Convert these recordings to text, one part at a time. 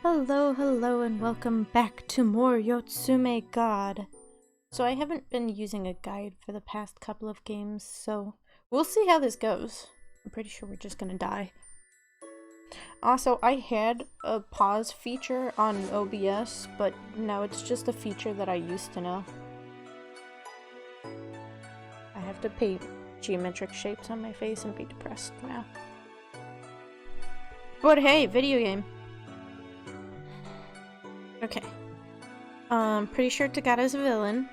Hello, and welcome back to more Yotsume God. So I haven't been using a guide for the past couple of games, so we'll see how this goes. I'm pretty sure we're just gonna die. Also, I had a pause feature on OBS, but now it's just a feature that I used to know. I have to paint geometric shapes on my face and be depressed now. But hey, video game. Okay. Pretty sure Tagata's a villain.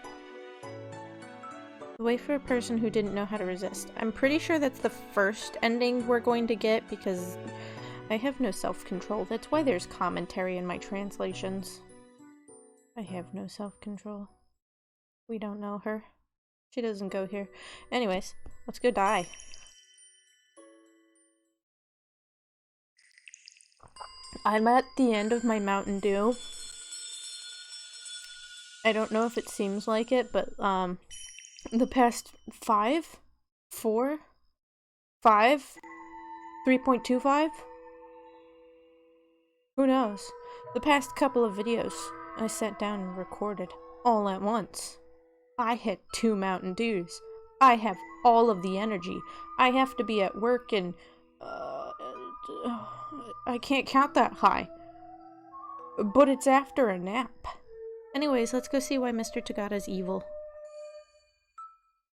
The way for a person who didn't know how to resist. I'm pretty sure that's the first ending we're going to get because I have no self-control. That's why there's commentary in my translations. I have no self-control. We don't know her. She doesn't go here. Anyways, let's go die. I'm at the end of my Mountain Dew. I don't know if it seems like it, but the past 3.25? Who knows? The past couple of videos I sat down and recorded all at once. I had 2 Mountain Dews. I have all of the energy. I have to be at work and I can't count that high. But it's after a nap. Anyways, let's go see why Mr. Tagata's evil.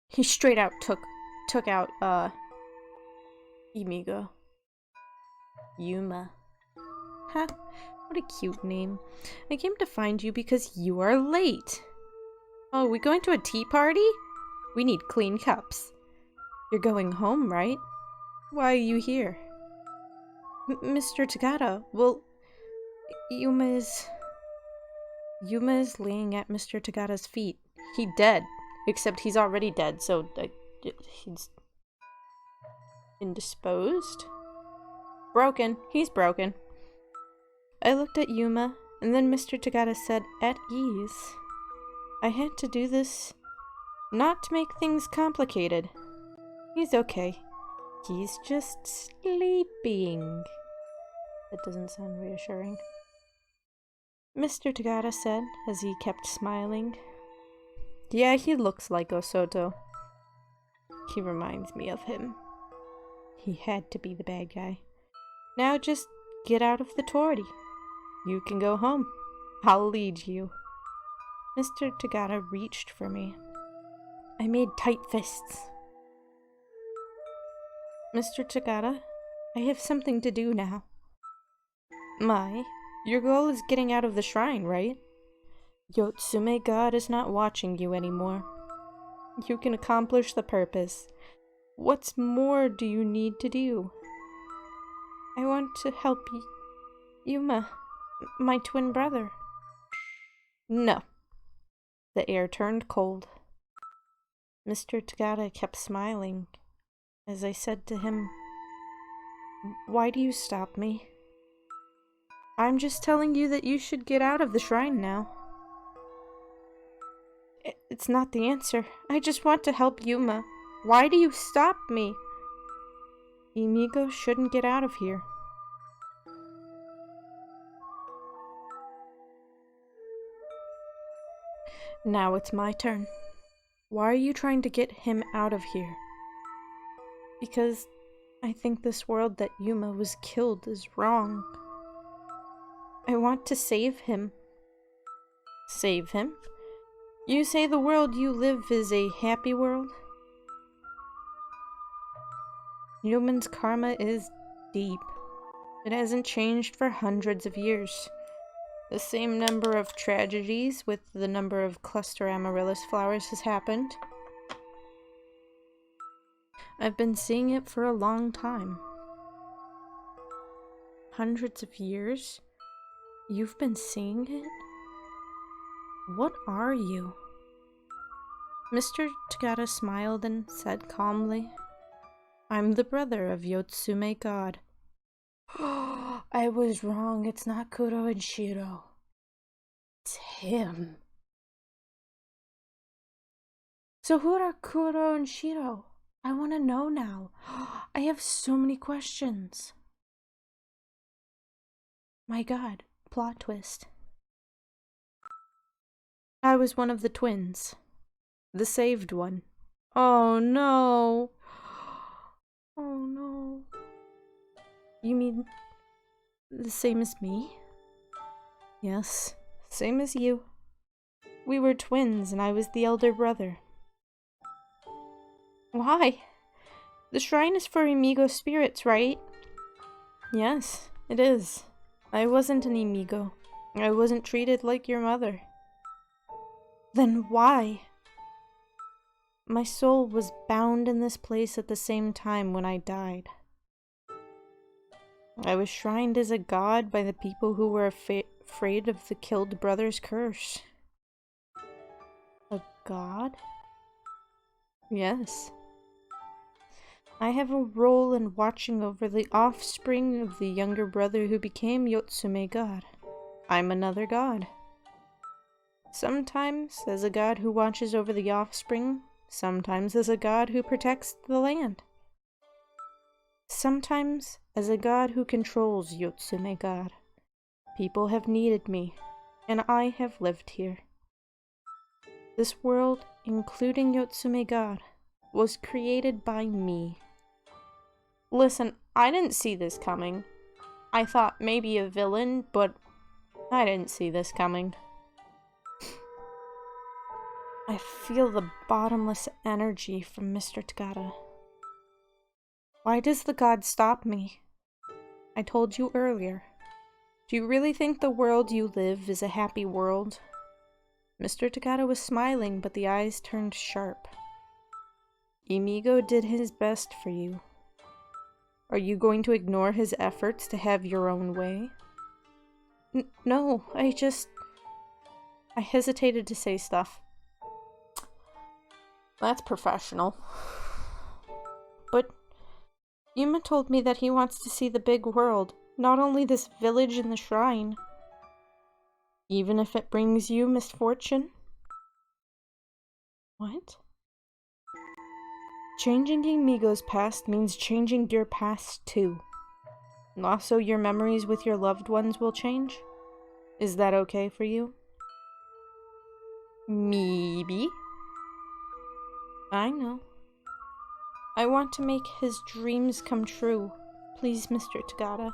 He straight out took out, Yumiko. Yuma. Ha, what a cute name. I came to find you because you are late. Oh, we going to a tea party? We need clean cups. You're going home, right? Why are you here? Mr. Tagata, well, Yuma is laying at Mr. Tagata's feet. He dead. Except he's already dead, so he's indisposed? Broken. He's broken. I looked at Yuma, and then Mr. Tagata said, at ease. I had to do this not to make things complicated. He's okay. He's just sleeping. That doesn't sound reassuring. Mr. Tagata said, as he kept smiling. Yeah, he looks like Osoto. He reminds me of him. He had to be the bad guy. Now just get out of the torii. You can go home. I'll lead you. Mr. Tagata reached for me. I made tight fists. Mr. Tagata, I have something to do now. Your goal is getting out of the shrine, right? Yotsume God is not watching you anymore. You can accomplish the purpose. What's more do you need to do? I want to help Yuma, my twin brother. No. The air turned cold. Mr. Tagata kept smiling as I said to him, why do you stop me? I'm just telling you that you should get out of the shrine now. It's not the answer. I just want to help Yuma. Why do you stop me? Yumiko shouldn't get out of here. Now it's my turn. Why are you trying to get him out of here? Because I think this world that Yuma was killed is wrong. I want to save him. Save him? You say the world you live is a happy world? Human's karma is deep. It hasn't changed for hundreds of years. The same number of tragedies with the number of cluster amaryllis flowers has happened. I've been seeing it for a long time. Hundreds of years? You've been seeing it? What are you? Mr. Tagata smiled and said calmly, I'm the brother of Yotsume God. I was wrong. It's not Kuro and Shiro. It's him. So who are Kuro and Shiro? I want to know now. I have so many questions. My God, Plot twist. I was one of the twins. The saved one. Oh no. Oh no. You mean the same as me? Yes, same as you. We were twins and I was the elder brother. Why? The shrine is for Amigo spirits, right? Yes, it is. I wasn't an Amigo. I wasn't treated like your mother. Then why? My soul was bound in this place at the same time when I died. I was shrined as a god by the people who were afraid of the killed brother's curse. A god? Yes. I have a role in watching over the offspring of the younger brother who became Yotsume God. I'm another god. Sometimes as a god who watches over the offspring, sometimes as a god who protects the land. Sometimes as a god who controls Yotsume God. People have needed me, and I have lived here. This world, including Yotsume God, was created by me. Listen, I didn't see this coming. I thought maybe a villain, but I didn't see this coming. I feel the bottomless energy from Mr. Tagada. Why does the god stop me? I told you earlier. Do you really think the world you live is a happy world? Mr. Tagada was smiling, but the eyes turned sharp. Amigo did his best for you. Are you going to ignore his efforts to have your own way? No, I hesitated to say stuff. That's professional. But Yuma told me that he wants to see the big world, not only this village and the shrine. Even if it brings you misfortune? What? Changing Amigo's past means changing your past too. Also, your memories with your loved ones will change? Is that okay for you? Maybe. I know. I want to make his dreams come true. Please, Mr. Tagada.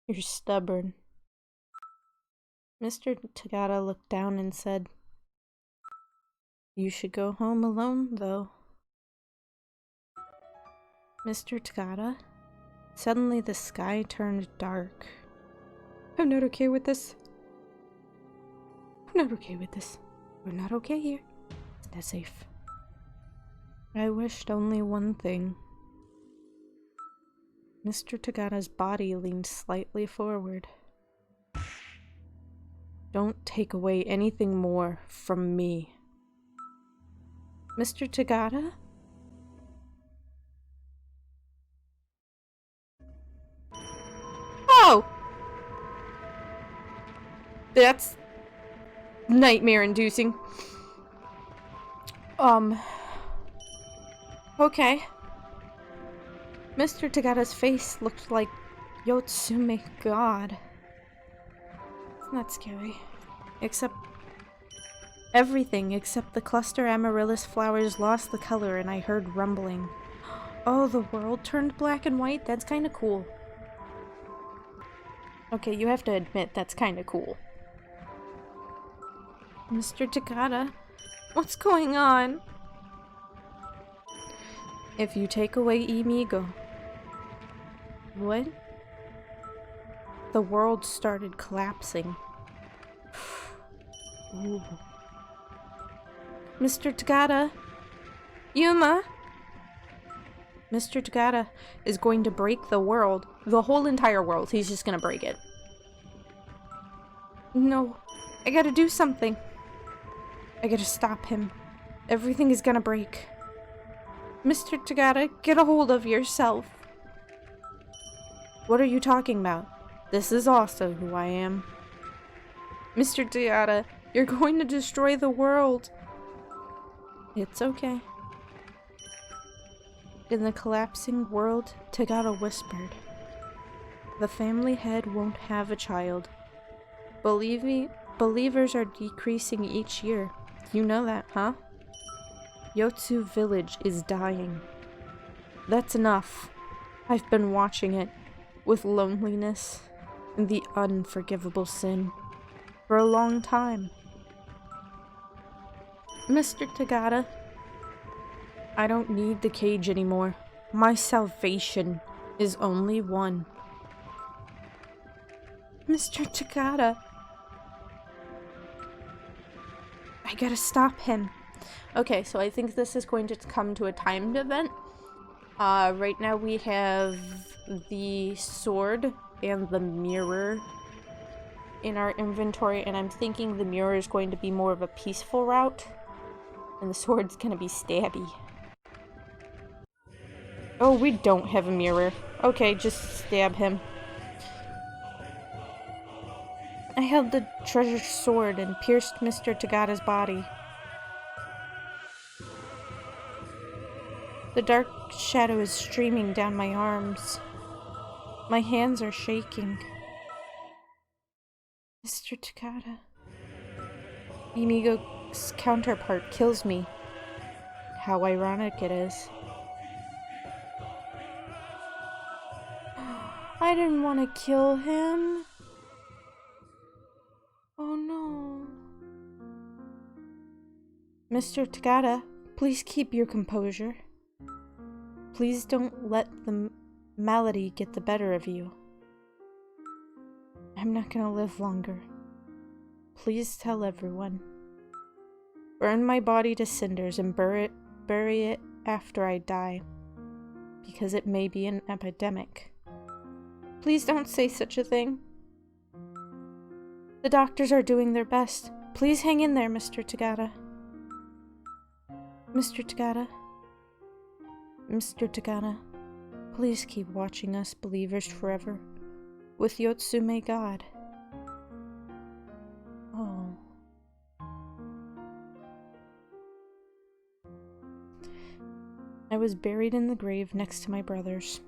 You're stubborn. Mr. Tagada looked down and said, You should go home alone, though. Mr. Tagada? Suddenly the sky turned dark. I'm not okay with this. I'm not okay with this. We're not okay here. It's not safe. I wished only one thing. Mr. Tagada's body leaned slightly forward. Don't take away anything more from me. Mr. Tagada? Oh! That's nightmare-inducing. Okay. Mr. Tagada's face looked like Yotsume God. It's not scary. Except everything except the cluster amaryllis flowers lost the color and I heard rumbling. Oh, the world turned black and white? That's kinda cool. Okay, you have to admit that's kinda cool. Mr. Tagada, what's going on? If you take away Amigo. What? The world started collapsing. Ooh. Mr. Tagada! Yuma! Mr. Tagada is going to break the world. The whole entire world. He's just gonna break it. No. I gotta do something. I gotta stop him. Everything is gonna break. Mr. Tagada, get a hold of yourself. What are you talking about? This is also who I am. Mr. Tagada, you're going to destroy the world. It's okay. In the collapsing world, Tagada whispered. The family head won't have a child. Believers are decreasing each year. You know that, huh? Yotsu village is dying. That's enough. I've been watching it, with loneliness and the unforgivable sin, for a long time. Mr. Tagata, I don't need the cage anymore. My salvation is only one. Mr. Tagata, I gotta stop him. Okay, so I think this is going to come to a timed event. Right now we have the sword and the mirror in our inventory, and I'm thinking the mirror is going to be more of a peaceful route, and the sword's gonna be stabby. Oh, we don't have a mirror. Okay, just stab him. I held the treasured sword and pierced Mr. Tagata's body. The dark shadow is streaming down my arms. My hands are shaking. Mr. Tagata. Imigo's counterpart kills me. How ironic it is. I didn't want to kill him. Oh no. Mr. Tagata, please keep your composure. Please don't let the malady get the better of you. I'm not gonna live longer. Please tell everyone. Burn my body to cinders and bury it after I die, because it may be an epidemic. Please don't say such a thing. The doctors are doing their best. Please hang in there, Mr. Tagata. Mr. Tagata. Mr. Tagata. Please keep watching us, believers forever, with Yotsume God. Oh. I was buried in the grave next to my brothers.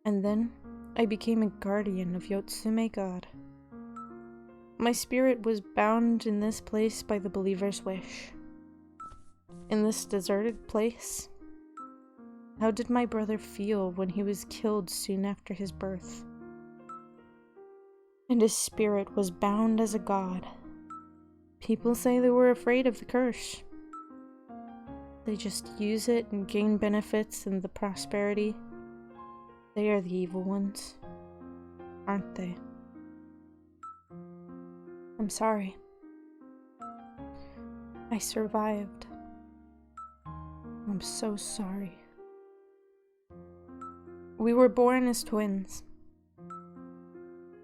And then I became a guardian of Yotsume God. My spirit was bound in this place by the believer's wish. In this deserted place, how did my brother feel when he was killed soon after his birth? And his spirit was bound as a god. People say they were afraid of the curse. They just use it and gain benefits and the prosperity. They are the evil ones, aren't they? I'm sorry. I survived. I'm so sorry. We were born as twins.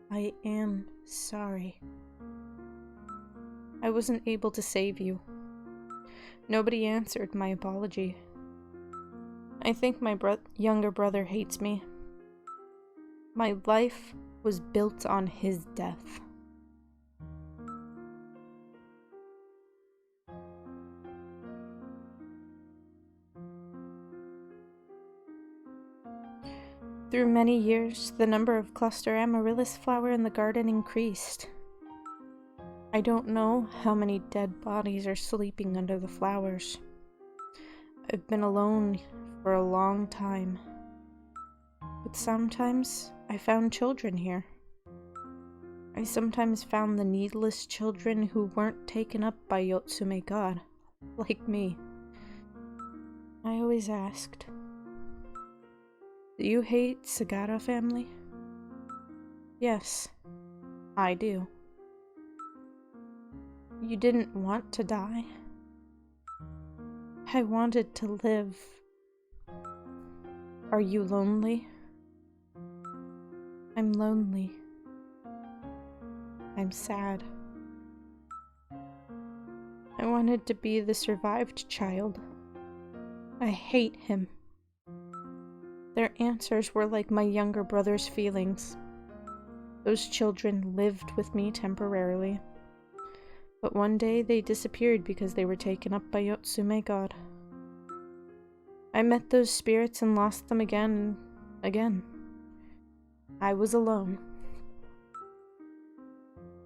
I am sorry. I wasn't able to save you. Nobody answered my apology. I think my younger brother hates me. My life was built on his death. Through many years, the number of cluster amaryllis flower in the garden increased. I don't know how many dead bodies are sleeping under the flowers. I've been alone for a long time. But sometimes I found children here. I sometimes found the needless children who weren't taken up by Yotsume God, like me. I always asked, do you hate Sagata family? Yes, I do. You didn't want to die. I wanted to live. Are you lonely? I'm lonely. I'm sad. I wanted to be the survived child. I hate him. Their answers were like my younger brother's feelings. Those children lived with me temporarily. But one day they disappeared because they were taken up by Yotsume God. I met those spirits and lost them again and again. I was alone.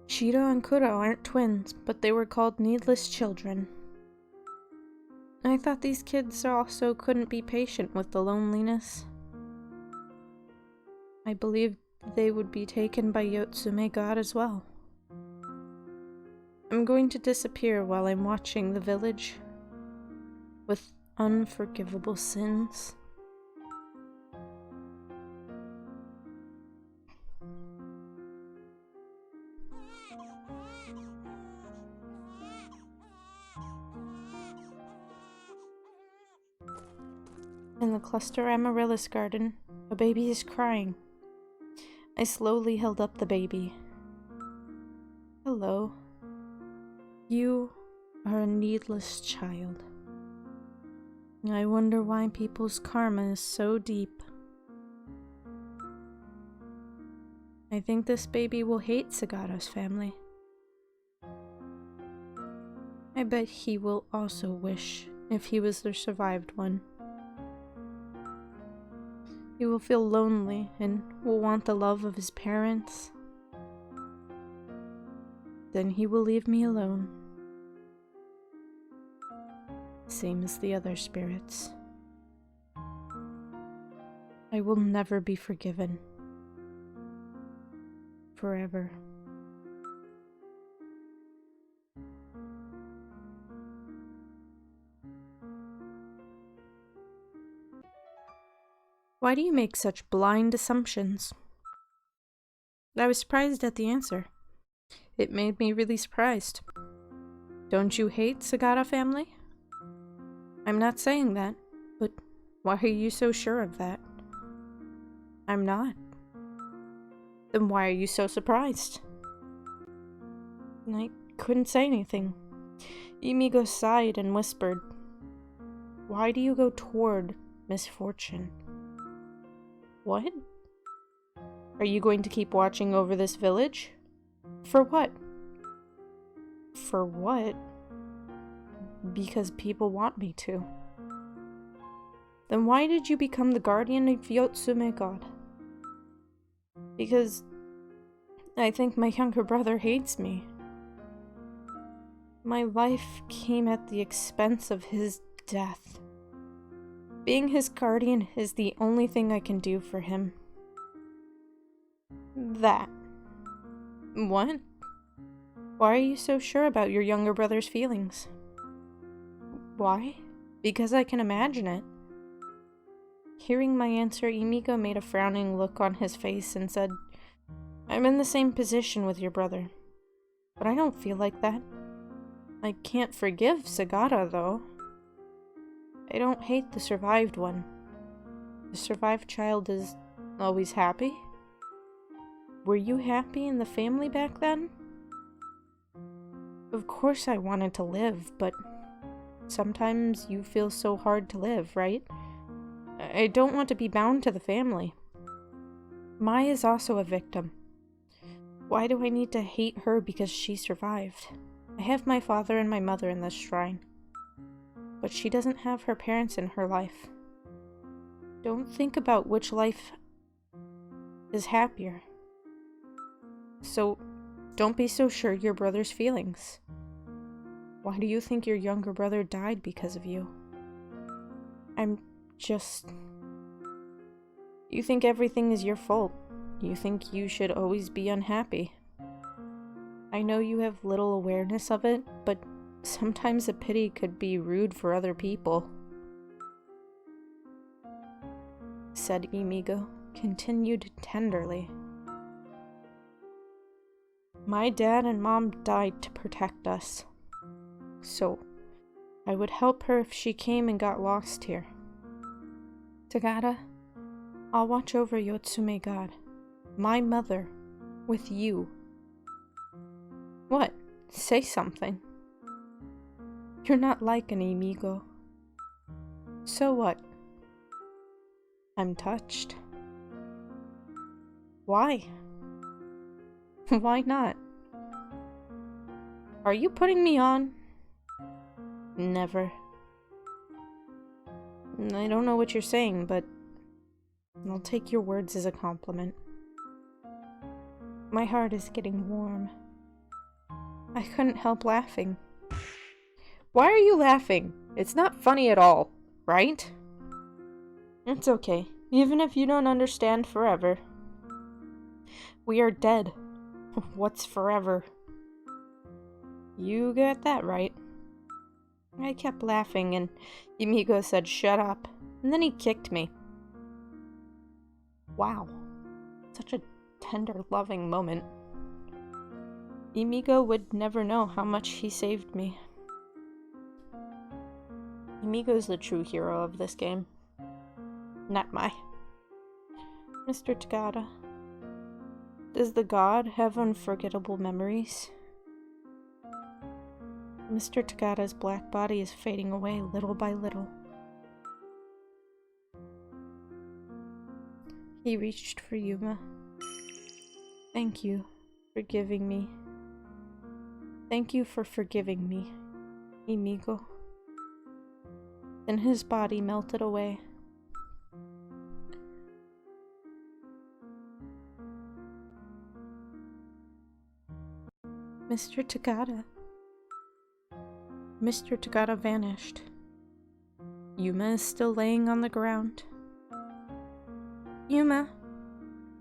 Shiro and Kuro aren't twins, but they were called needless children. I thought these kids also couldn't be patient with the loneliness. I believed they would be taken by Yotsume God as well. I'm going to disappear while I'm watching the village with unforgivable sins. In the cluster amaryllis garden, a baby is crying. I slowly held up the baby. Hello. You are a needless child. I wonder why people's karma is so deep. I think this baby will hate Sagata's family. I bet he will also wish if he was the survived one. He will feel lonely and will want the love of his parents. Then he will leave me alone. Same as the other spirits. I will never be forgiven. Forever. Why do you make such blind assumptions? I was surprised at the answer. It made me really surprised. Don't you hate Sagata family? I'm not saying that, but why are you so sure of that? I'm not. Then why are you so surprised? I couldn't say anything. Imigo sighed and whispered, Why do you go toward misfortune? What? Are you going to keep watching over this village? For what? For what? Because people want me to. Then why did you become the guardian of Yotsume God? Because I think my younger brother hates me. My life came at the expense of his death. Being his guardian is the only thing I can do for him. That. What? Why are you so sure about your younger brother's feelings? Why? Because I can imagine it. Hearing my answer, Imigo made a frowning look on his face and said, I'm in the same position with your brother, but I don't feel like that. I can't forgive Sagata, though. I don't hate the survived one. The survived child is always happy. Were you happy in the family back then? Of course I wanted to live, but sometimes you feel so hard to live, right? I don't want to be bound to the family. Mai is also a victim. Why do I need to hate her because she survived? I have my father and my mother in this shrine, but she doesn't have her parents in her life. Don't think about which life is happier. So, don't be so sure your brother's feelings. Why do you think your younger brother died because of you? You think everything is your fault. You think you should always be unhappy. I know you have little awareness of it, but sometimes a pity could be rude for other people. Said Imigo, continued tenderly. My dad and mom died to protect us. So, I would help her if she came and got lost here. Sagata, I'll watch over Yotsume God, my mother, with you. What? Say something. You're not like an Imigo. So what? I'm touched. Why? Why not? Are you putting me on? Never. I don't know what you're saying, but I'll take your words as a compliment. My heart is getting warm. I couldn't help laughing. Why are you laughing? It's not funny at all, right? It's okay, even if you don't understand forever. We are dead. What's forever? You got that right. I kept laughing and Yumiko said, "Shut up," and then he kicked me. Wow, such a tender, loving moment. Yumiko would never know how much he saved me. Yumiko's the true hero of this game. Not my. Mr. Tagada, does the god have unforgettable memories? Mr. Tagada's black body is fading away little by little. He reached for Yuma. Thank you for giving me. Thank you for forgiving me, Yumiko. Then his body melted away. Mr. Tagada. Mr. Tagada vanished. Yuma is still laying on the ground. Yuma!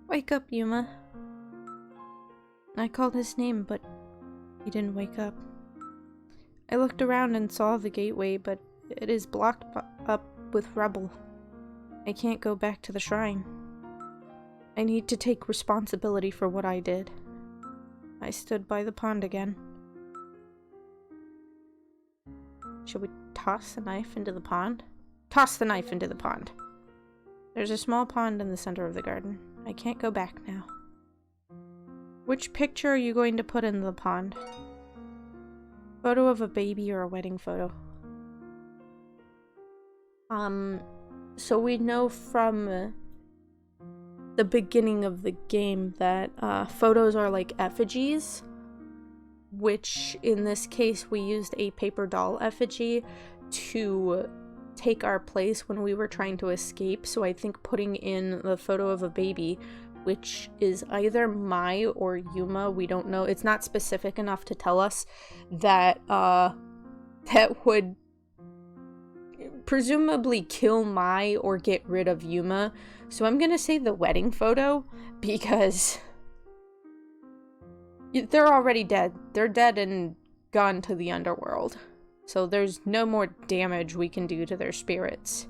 Wake up, Yuma! I called his name, but he didn't wake up. I looked around and saw the gateway, but it is blocked up with rubble. I can't go back to the shrine. I need to take responsibility for what I did. I stood by the pond again. Should we toss the knife into the pond? Toss the knife into the pond. There's a small pond in the center of the garden. I can't go back now. Which picture are you going to put in the pond? Photo of a baby or a wedding photo? So we know from the beginning of the game that photos are like effigies, which in this case we used a paper doll effigy to take our place when we were trying to escape. So I think putting in the photo of a baby, which is either Mai or Yuma, we don't know, it's not specific enough to tell us, that that would presumably kill Mai or get rid of Yuma. So I'm gonna say the wedding photo, because they're already dead. They're dead and gone to the underworld. So there's no more damage we can do to their spirits.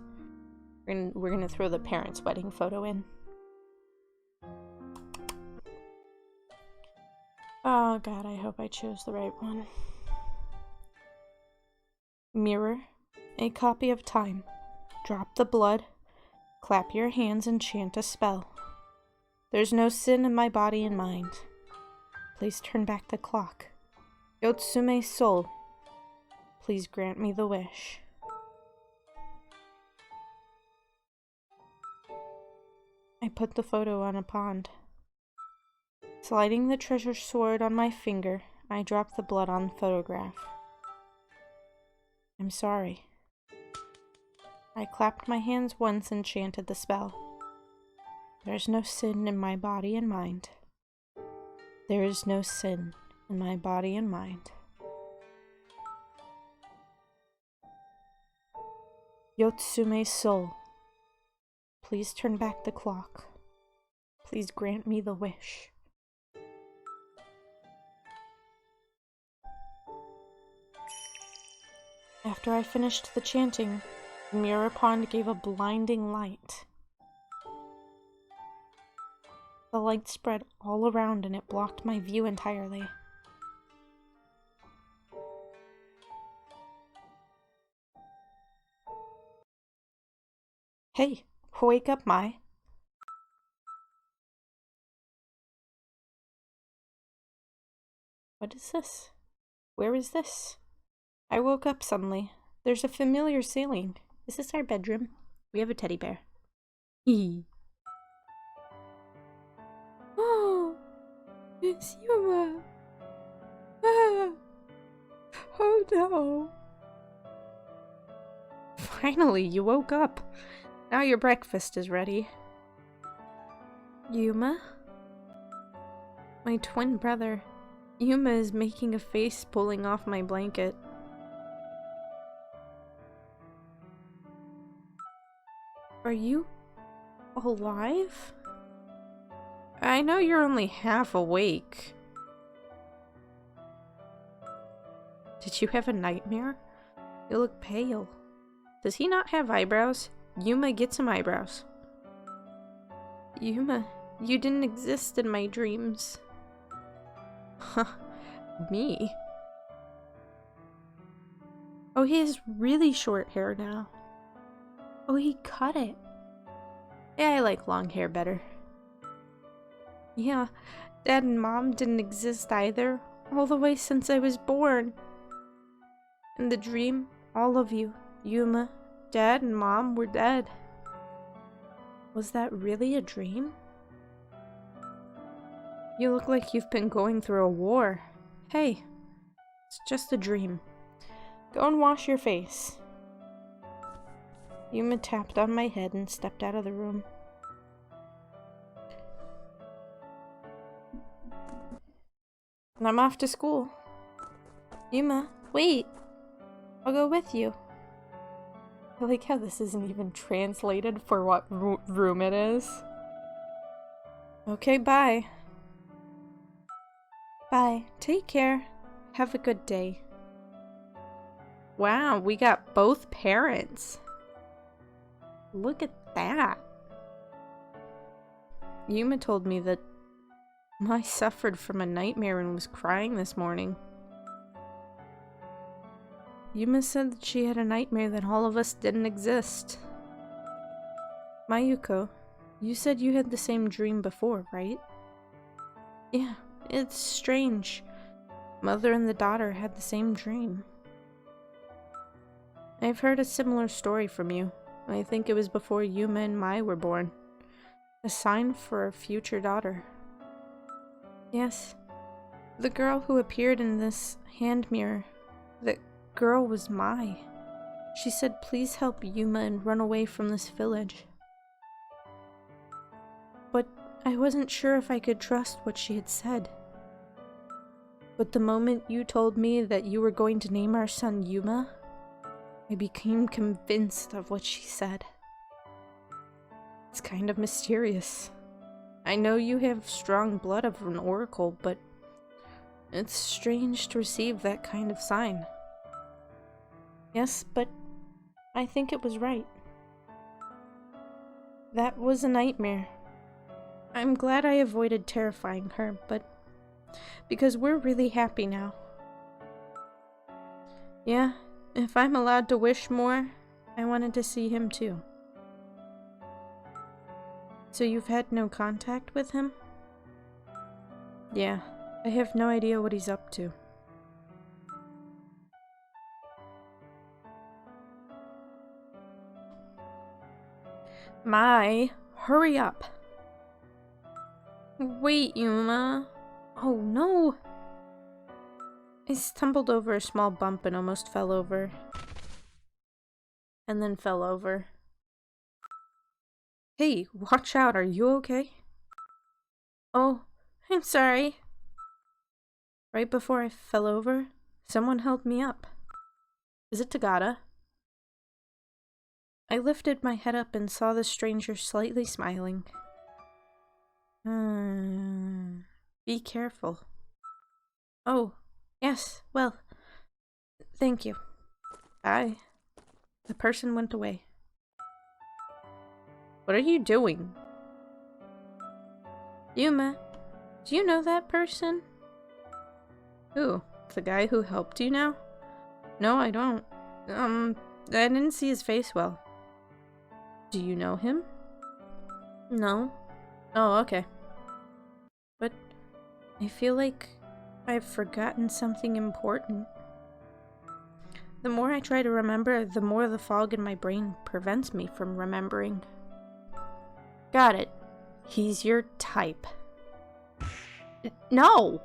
We're gonna throw the parents' wedding photo in. Oh god, I hope I chose the right one. Mirror, a copy of time. Drop the blood, clap your hands and chant a spell. There's no sin in my body and mind. Please turn back the clock. Yotsume soul, please grant me the wish. I put the photo on a pond. Sliding the treasure sword on my finger, I dropped the blood on the photograph. I'm sorry. I clapped my hands once and chanted the spell. There's no sin in my body and mind. There is no sin in my body and mind. Yotsume soul, please turn back the clock. Please grant me the wish. After I finished the chanting, the mirror pond gave a blinding light. The light spread all around and it blocked my view entirely. Hey, wake up, Mai. What is this? Where is this? I woke up suddenly. There's a familiar ceiling. Is this our bedroom? We have a teddy bear. Hee. Oh, it's Yuma. Ah. Oh no. Finally, you woke up. Now your breakfast is ready. Yuma? My twin brother. Yuma is making a face pulling off my blanket. Are you alive? I know you're only half awake. Did you have a nightmare? You look pale. Does he not have eyebrows? Yuma, get some eyebrows. Yuma, you didn't exist in my dreams. Huh, me? Oh, he has really short hair now. Oh, he cut it. Yeah, I like long hair better. Yeah, Dad and Mom didn't exist either, all the way since I was born. In the dream, all of you, Yuma, Dad and Mom were dead. Was that really a dream? You look like you've been going through a war. Hey, it's just a dream. Go and wash your face. Yuma tapped on my head and stepped out of the room. And I'm off to school. Yuma, wait. I'll go with you. I like how this isn't even translated for what room it is. Okay, bye. Bye. Take care. Have a good day. Wow, we got both parents. Look at that. Yuma told me that I suffered from a nightmare and was crying this morning. Yuma said that she had a nightmare that all of us didn't exist. Mayuko, you said you had the same dream before, right? Yeah, it's strange. Mother and the daughter had the same dream. I've heard a similar story from you. I think it was before Yuma and Mai were born. A sign for a future daughter. Yes. The girl who appeared in this hand mirror. The girl was Mai. She said please help Yuma and run away from this village. But I wasn't sure if I could trust what she had said. But the moment you told me that you were going to name our son Yuma, I became convinced of what she said. It's kind of mysterious. I know you have strong blood of an oracle, but it's strange to receive that kind of sign. Yes, but I think it was right. That was a nightmare. I'm glad I avoided terrifying her, but because we're really happy now. Yeah, if I'm allowed to wish more, I wanted to see him too. So you've had no contact with him? Yeah, I have no idea what he's up to. Mai, hurry up. Wait, Yuma. Oh no! I stumbled over a small bump and almost fell over. And then fell over. Hey, watch out, are you okay? Oh, I'm sorry. Right before I fell over, someone held me up. Is it Tagada? I lifted my head up and saw the stranger slightly smiling. Be careful. Oh, yes, well, thank you. Bye. The person went away. What are you doing? Yuma, do you know that person? Who? The guy who helped you now? No, I don't. I didn't see his face well. Do you know him? No. Oh, okay. But I feel like I've forgotten something important. The more I try to remember, the more the fog in my brain prevents me from remembering. Got it. He's your type. No!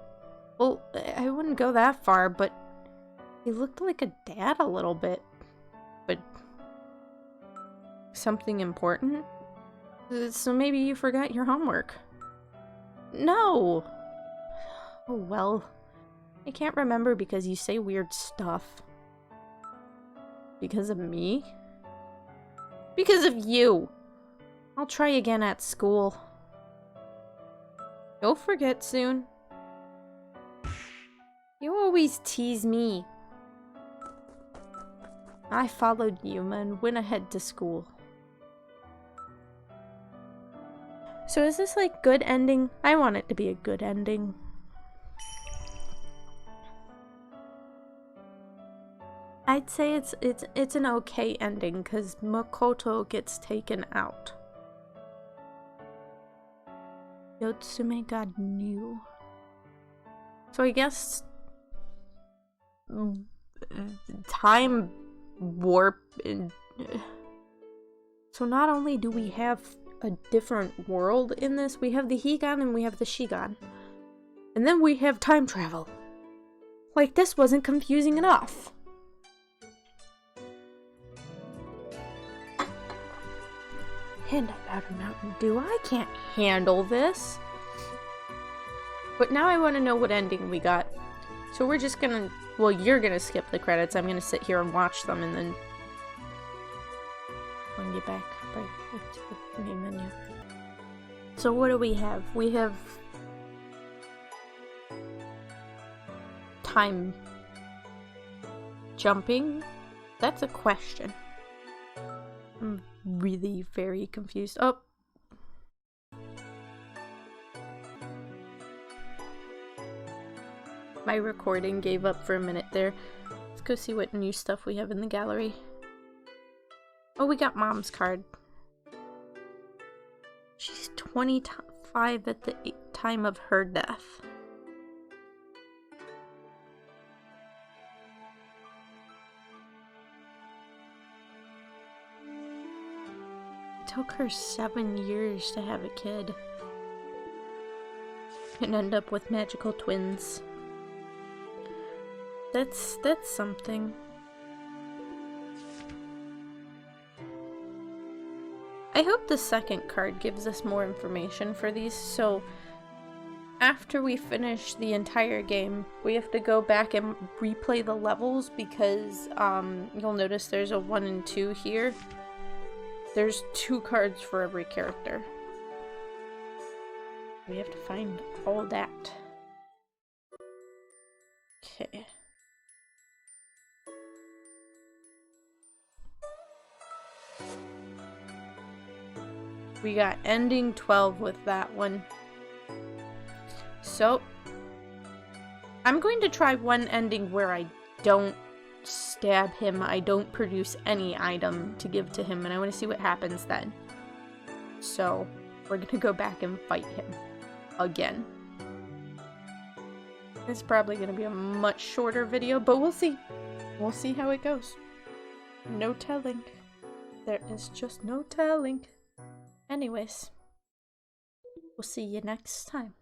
Well, I wouldn't go that far, but he looked like a dad a little bit. But something important? So maybe you forgot your homework. No! Oh well. I can't remember because you say weird stuff. Because of me? Because of you! I'll try again at school. You'll forget soon. You always tease me. I followed Yuma and went ahead to school. So is this like good ending? I want it to be a good ending. I'd say it's an okay ending because Makoto gets taken out. Yotsume God knew. So I guess time warp. So not only do we have a different world in this, we have the He-God and we have the She-God. And then we have time travel. Like, this wasn't confusing enough. Hand out a Mountain Dew. I can't handle this. But now I want to know what ending we got. So we're just gonna... Well, you're gonna skip the credits. I'm gonna sit here and watch them and then... Bring you back by the main menu. So what do we have? We have... Time... Jumping? That's a question. I'm really very confused. Oh! My recording gave up for a minute there. Let's go see what new stuff we have in the gallery. Oh, we got Mom's card. She's 25 at the time of her death. It took her 7 years to have a kid. And end up with magical twins. That's something. I hope the second card gives us more information for these, so after we finish the entire game, we have to go back and replay the levels because you'll notice there's a 1 and 2 here. There's 2 cards for every character. We have to find all that. Okay. We got ending 12 with that one. So, I'm going to try one ending where I don't stab him, I don't produce any item to give to him, and I want to see what happens then. So, we're gonna go back and fight him again. It's probably gonna be a much shorter video, but we'll see. We'll see how it goes. No telling. There is just no telling. Anyways, we'll see you next time.